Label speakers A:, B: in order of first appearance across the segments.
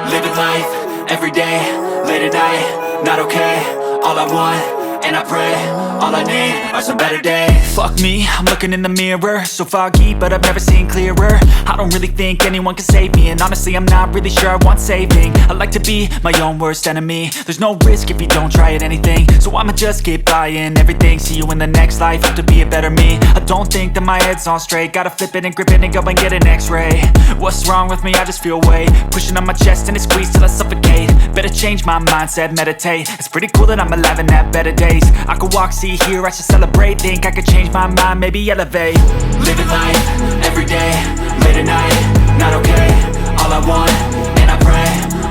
A: Living life, every day, late at night, not okay. All I want, and I pray, all I need are some better days. Fuck me, I'm looking in the mirror, so foggy, but I've never seen clearer. I don't really think anyone can save me, and honestly I'm not really sure I want saving. I like to be my own worst enemy. There's no risk if you don't try at anything, so I'ma just keep buying everything. See you in the next life, have to be a better me. I don't think that my head's on straight, gotta flip it and grip it and go and get an x-ray. What's wrong with me? I just feel weight pushing on my chest and it squeezes till I suffocate. Better change my mindset, meditate. It's pretty cool that I'm alive and have better days. I could walk, see, hear, I should celebrate. Think I could change my mind, maybe elevate. Living life, every day, late at night, not okay. All I want, and I pray,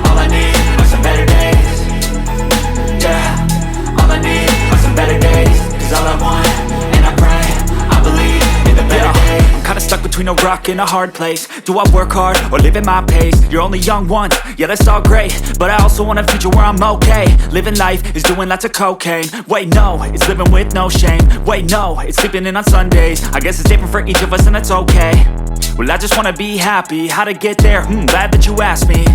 A: all I need are some better days. Yeah, all I need are some better days. Cause all I want, and I pray, I believe in the better days. I'm kinda stuck between a rock and a hard place. Do I work hard or live at my pace? You're only young once, yeah that's all great, but I also want a future where I'm okay. Living life is doing lots of cocaine. Wait no, it's living with no shame. Wait no, it's sleeping in on Sundays. I guess it's different for each of us and that's okay. Well I just wanna be happy, how to get there? Glad that you asked me.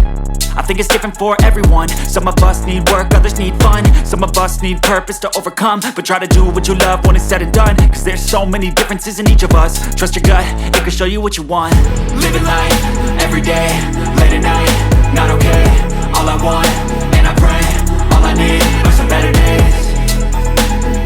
A: I think it's different for everyone. Some of us need work, others need fun. Some of us need purpose to overcome. But try to do what you love when it's said and done, cause there's so many differences in each of us. Trust your gut, it can show you what you want. Living life, every day, late at night, not okay. All I want, and I pray, all I need are some better days.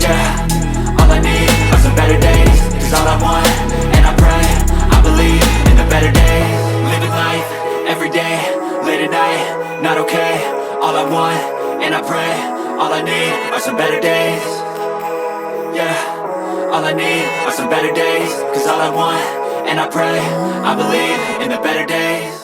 A: Yeah, all I need are some better days. Cause all I want, and I pray, I believe in the better days. Living life, every day, late at night, not okay. All I want, and I pray, all I need are some better days. Yeah, all I need are some better days. Cause all I want, and I pray, I believe in the better days.